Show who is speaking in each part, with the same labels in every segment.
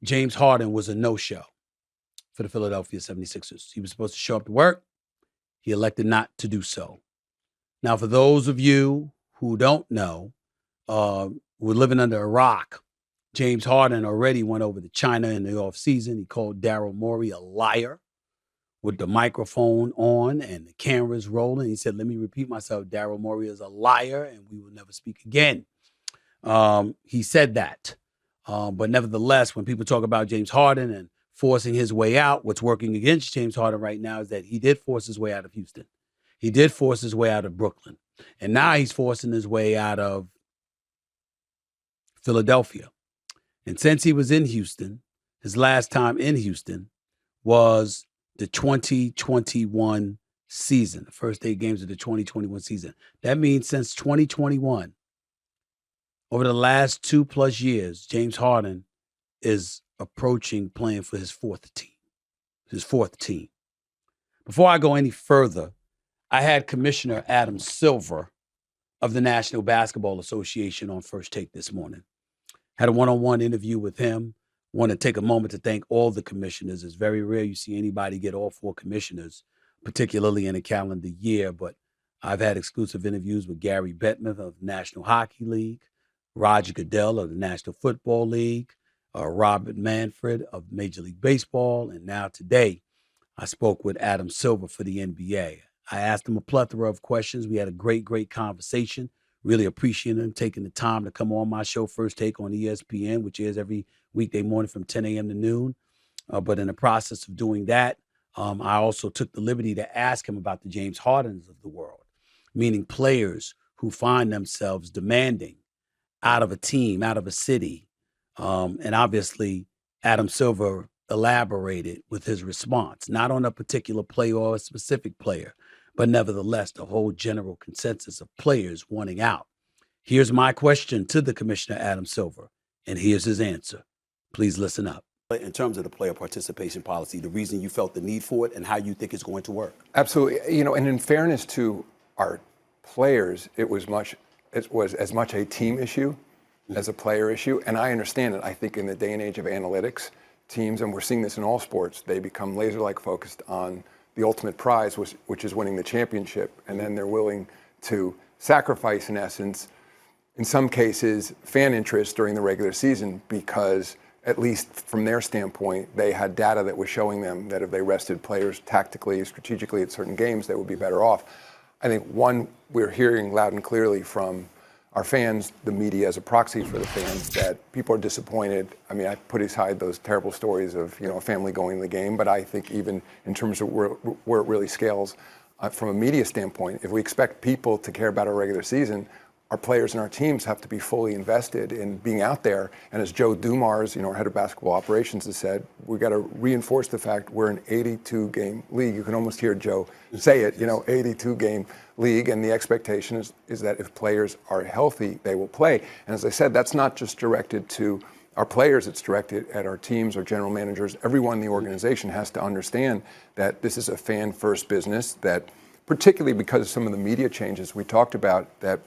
Speaker 1: James Harden was a no-show for the Philadelphia 76ers. He was supposed to show up to work. He elected not to do so. Now, for those of you who don't know, we're living under a rock. James Harden already went over to China in the offseason. He called Daryl Morey a liar with the microphone on and the cameras rolling. He said, let me repeat myself, Daryl Morey is a liar and we will never speak again. He said that. But nevertheless, when people talk about James Harden and forcing his way out, what's working against James Harden right now is that he did force his way out of Houston. He did force his way out of Brooklyn. And now he's forcing his way out of Philadelphia. And since he was in Houston, his last time in Houston was the 2021 season, the first 8 games of the 2021 season. That means since 2021, over the last 2+ years, James Harden is approaching playing for his fourth team. Before I go any further, I had Commissioner Adam Silver of the National Basketball Association on First Take this morning. Had a one-on-one interview with him. Want to take a moment to thank all the commissioners. It's very rare you see anybody get all 4 commissioners, particularly in a calendar year. But I've had exclusive interviews with Gary Bettman of the National Hockey League, Roger Goodell of the National Football League, Robert Manfred of Major League Baseball, and now today I spoke with Adam Silver for the NBA. I asked him a plethora of questions. We had a great conversation. Really appreciate him taking the time to come on my show, First Take on ESPN, which is every weekday morning from 10 a.m. to noon. But in the process of doing that, I also took the liberty to ask him about the James Hardens of the world, meaning players who find themselves demanding out of a team, out of a city. And obviously, Adam Silver elaborated with his response, not on a particular player or a specific player, but nevertheless, the whole general consensus of players wanting out. Here's my question to the Commissioner, Adam Silver, and here's his answer. Please listen up. In terms of the player participation policy, the reason you felt the need for it and how you think it's going to work.
Speaker 2: Absolutely. And in fairness to our players, it was as much a team issue as a player issue. And I understand it. I think in the day and age of analytics, teams, and we're seeing this in all sports, they become laser-like focused on the ultimate prize, which is winning the championship. And then they're willing to sacrifice, in essence, in some cases, fan interest during the regular season because, at least from their standpoint, they had data that was showing them that if they rested players tactically, strategically at certain games, they would be better off. I think, one, we're hearing loud and clearly from our fans, the media as a proxy for the fans, that people are disappointed. I mean, I put aside those terrible stories of, a family going to the game, but I think even in terms of where it really scales, from a media standpoint, if we expect people to care about our regular season, our players and our teams have to be fully invested in being out there. And as Joe Dumars, our head of basketball operations, has said, we got to reinforce the fact we're an 82-game league. You can almost hear Joe say it, 82-game league. And the expectation is that if players are healthy, they will play. And as I said, that's not just directed to our players, it's directed at our teams, our general managers. Everyone in the organization has to understand that this is a fan-first business, that particularly because of some of the media changes we talked about, that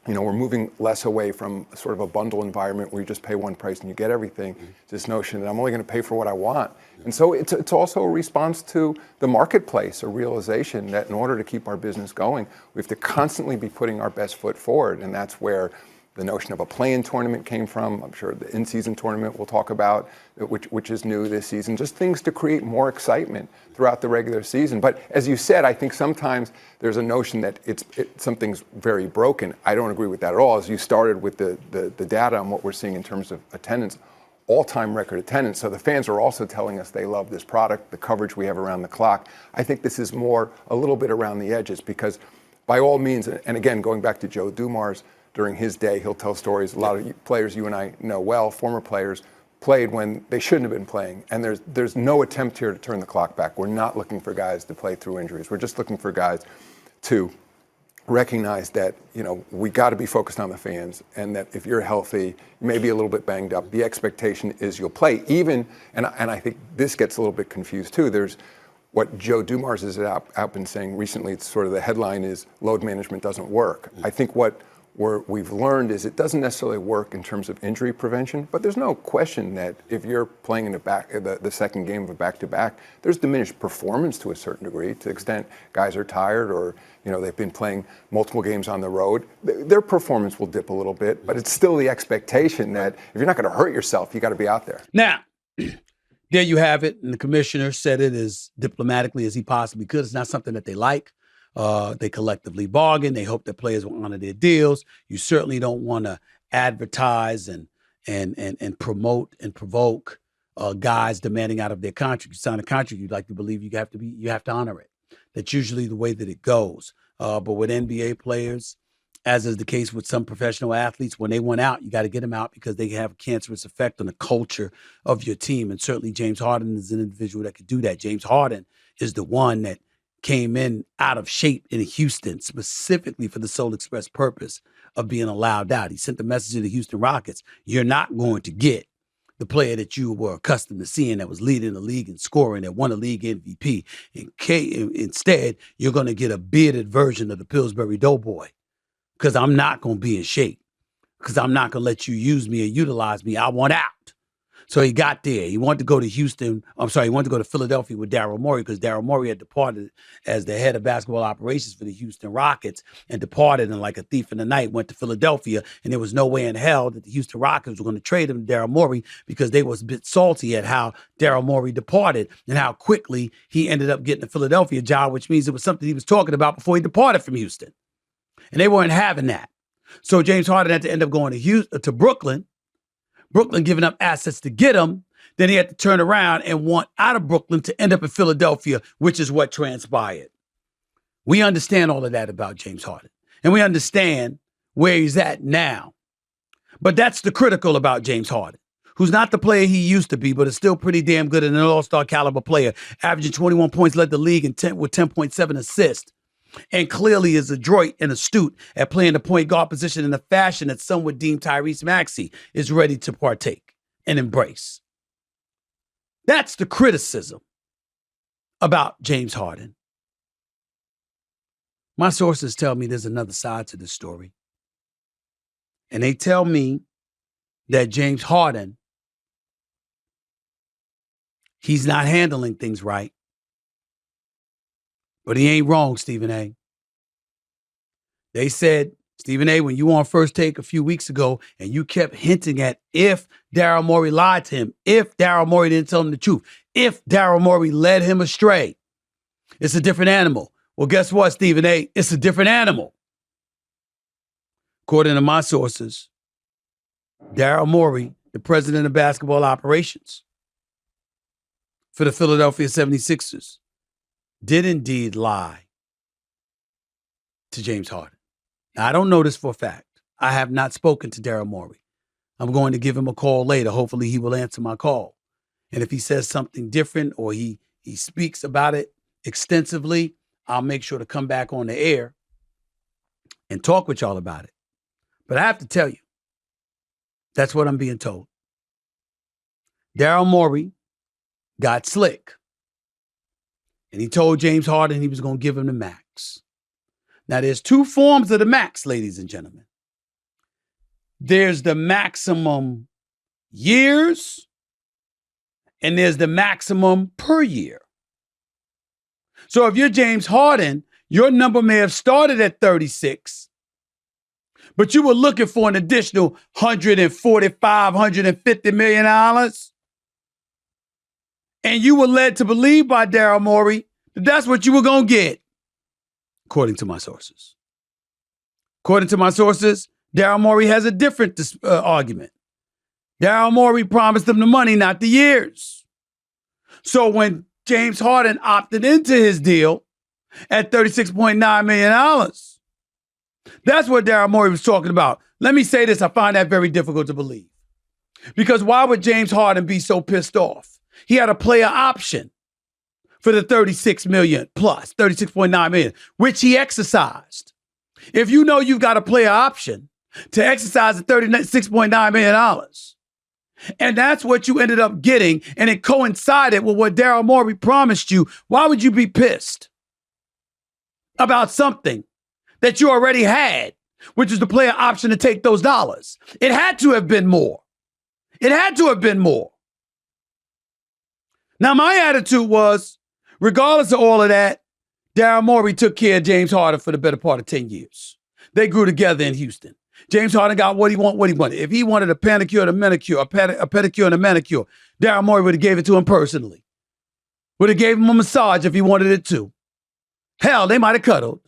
Speaker 2: we're moving less away from sort of a bundle environment where you just pay one price and you get everything. This notion that I'm only going to pay for what I want. And so it's also a response to the marketplace, a realization that in order to keep our business going, we have to constantly be putting our best foot forward. And that's where the notion of a play-in tournament came from. I'm sure the in-season tournament we'll talk about, which is new this season. Just things to create more excitement throughout the regular season. But as you said, I think sometimes there's a notion that something's very broken. I don't agree with that at all. As you started with the data on what we're seeing in terms of attendance, all-time record attendance. So the fans are also telling us they love this product, the coverage we have around the clock. I think this is more a little bit around the edges because by all means, and again, going back to Joe Dumars, during his day, he'll tell stories. A lot of players you and I know well, former players, played when they shouldn't have been playing. And there's no attempt here to turn the clock back. We're not looking for guys to play through injuries. We're just looking for guys to recognize that, we got to be focused on the fans, and that if you're healthy, you may be a little bit banged up. The expectation is you'll play. Even, and I think this gets a little bit confused too, there's what Joe Dumars has out been saying recently. It's sort of the headline is load management doesn't work. I think what where we've learned is it doesn't necessarily work in terms of injury prevention, but there's no question that if you're playing in the second game of a back-to-back, there's diminished performance to a certain degree, to the extent guys are tired or they've been playing multiple games on the road. Their performance will dip a little bit, but it's still the expectation that if you're not going to hurt yourself, you got to be out there.
Speaker 1: Now, there you have it, and the commissioner said it as diplomatically as he possibly could. It's not something that they like. They collectively bargain. They hope that players will honor their deals. You certainly don't want to advertise and promote and provoke guys demanding out of their contract. You sign a contract, you'd like to believe you have to honor it. That's usually the way that it goes. But with NBA players, as is the case with some professional athletes, when they want out, you got to get them out because they have a cancerous effect on the culture of your team. And certainly James Harden is an individual that could do that. James Harden is the one that came in out of shape in Houston specifically for the sole express purpose of being allowed out. He sent the message to the Houston Rockets: you're not going to get the player that you were accustomed to seeing that was leading the league in scoring, that won a league MVP. Instead, you're going to get a bearded version of the Pillsbury Doughboy, because I'm not going to be in shape, because I'm not going to let you use me or utilize me. I want out. So he got there. He wanted to go to Houston. He wanted to go to Philadelphia with Daryl Morey, because Daryl Morey had departed as the head of basketball operations for the Houston Rockets and departed, and like a thief in the night went to Philadelphia. And there was no way in hell that the Houston Rockets were going to trade him to Daryl Morey, because they was a bit salty at how Daryl Morey departed and how quickly he ended up getting a Philadelphia job, which means it was something he was talking about before he departed from Houston. And they weren't having that. So James Harden had to end up going to Brooklyn. Brooklyn giving up assets to get him. Then he had to turn around and want out of Brooklyn to end up in Philadelphia, which is what transpired. We understand all of that about James Harden. And we understand where he's at now. But that's the critical about James Harden, who's not the player he used to be, but is still pretty damn good and an all-star caliber player, averaging 21 points, led the league with 10.7 assists. And clearly is adroit and astute at playing the point guard position in a fashion that some would deem Tyrese Maxey is ready to partake and embrace. That's the criticism about James Harden. My sources tell me there's another side to this story. And they tell me that James Harden, he's not handling things right. But he ain't wrong, Stephen A. They said, Stephen A., when you were on First Take a few weeks ago and you kept hinting at if Daryl Morey lied to him, if Daryl Morey didn't tell him the truth, if Daryl Morey led him astray, it's a different animal. Well, guess what, Stephen A.? It's a different animal. According to my sources, Daryl Morey, the president of basketball operations for the Philadelphia 76ers, did indeed lie to James Harden. Now, I don't know this for a fact. I have not spoken to Daryl Morey. I'm going to give him a call later. Hopefully he will answer my call. And if he says something different or he speaks about it extensively, I'll make sure to come back on the air and talk with y'all about it. But I have to tell you, that's what I'm being told. Daryl Morey got slick. And he told James Harden he was going to give him the max. Now, there's two forms of the max, ladies and gentlemen. There's the maximum years, and there's the maximum per year. So if you're James Harden, your number may have started at 36, but you were looking for an additional $145, $150 million. And you were led to believe by Daryl Morey that that's what you were going to get, according to my sources. According to my sources, Daryl Morey has a different argument. Daryl Morey promised them the money, not the years. So when James Harden opted into his deal at $36.9 million, that's what Daryl Morey was talking about. Let me say this, I find that very difficult to believe. Because why would James Harden be so pissed off? He had a player option for the $36 million plus, $36.9 million, which he exercised. If you know you've got a player option to exercise the $36.9 million, and that's what you ended up getting, and it coincided with what Daryl Morey promised you, why would you be pissed about something that you already had which is the player option to take those dollars. It had to have been more. It had to have been more. Now, my attitude was, regardless of all of that, Daryl Morey took care of James Harden for the better part of 10 years. They grew together in Houston. James Harden got what he wanted. If he wanted a pedicure and a manicure, a pedicure and a manicure, Daryl Morey would have gave it to him personally. Would have gave him a massage if he wanted it too. Hell, they might have cuddled.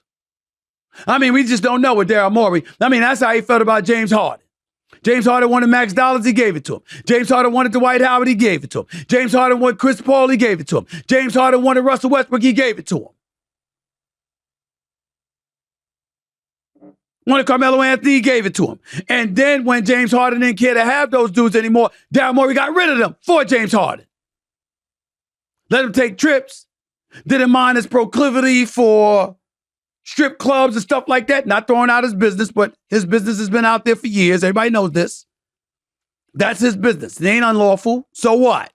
Speaker 1: I mean, we just don't know with Daryl Morey. I mean, that's how he felt about James Harden. James Harden wanted max dollars, he gave it to him. James Harden wanted Dwight Howard, he gave it to him. James Harden wanted Chris Paul, he gave it to him. James Harden wanted Russell Westbrook, he gave it to him. Wanted Carmelo Anthony, he gave it to him. And then when James Harden didn't care to have those dudes anymore, Daryl Morey got rid of them for James Harden. Let him take trips. Didn't mind his proclivity for strip clubs and stuff like that. Not throwing out his business, but his business has been out there for years. Everybody knows this. That's his business. It ain't unlawful. So what?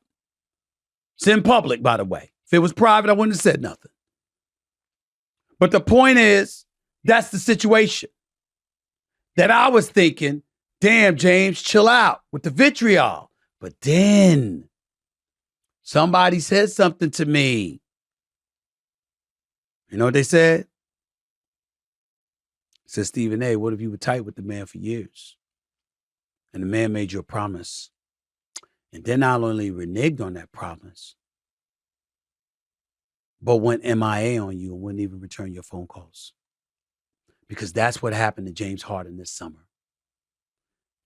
Speaker 1: It's in public, by the way. If it was private, I wouldn't have said nothing. But the point is, that's the situation. That I was thinking, damn, James, chill out with the vitriol. But then somebody said something to me. You know what they said? Said, Stephen A., what if you were tight with the man for years? And the man made you a promise. And then not only reneged on that promise, but went MIA on you and wouldn't even return your phone calls. Because that's what happened to James Harden this summer.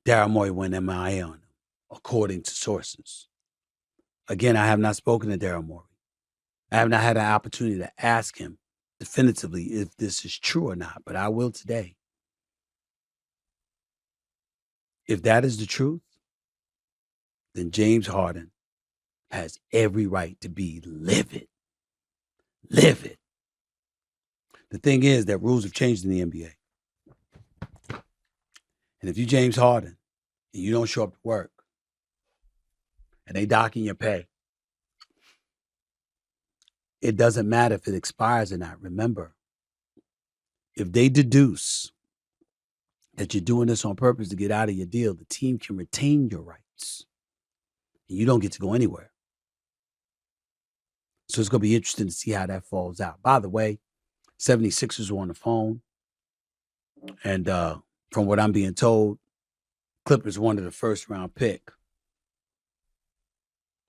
Speaker 1: Daryl Morey went MIA on him, according to sources. Again, I have not spoken to Daryl Morey. I have not had an opportunity to ask him definitively if this is true or not, but I will today. If that is the truth, then James Harden has every right to be livid. Livid. The thing is that rules have changed in the NBA. And if you James Harden and you don't show up to work and they docking your pay, it doesn't matter if it expires or not. Remember, if they deduce that you're doing this on purpose to get out of your deal, the team can retain your rights. And you don't get to go anywhere. So it's going to be interesting to see how that falls out. By the way, 76ers were on the phone. And from what I'm being told, Clippers wanted a first-round pick.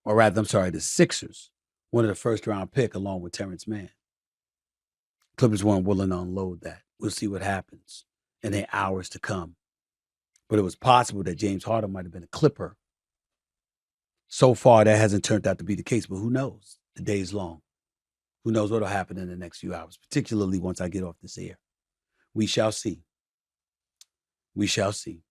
Speaker 1: Or rather, I'm sorry, the Sixers wanted a first-round pick along with Terrence Mann. Clippers weren't willing to unload that. We'll see what happens in the hours to come. But it was possible that James Harden might have been a Clipper. So far, that hasn't turned out to be the case, but who knows? The day's long. Who knows what will happen in the next few hours, particularly once I get off this air. We shall see. We shall see.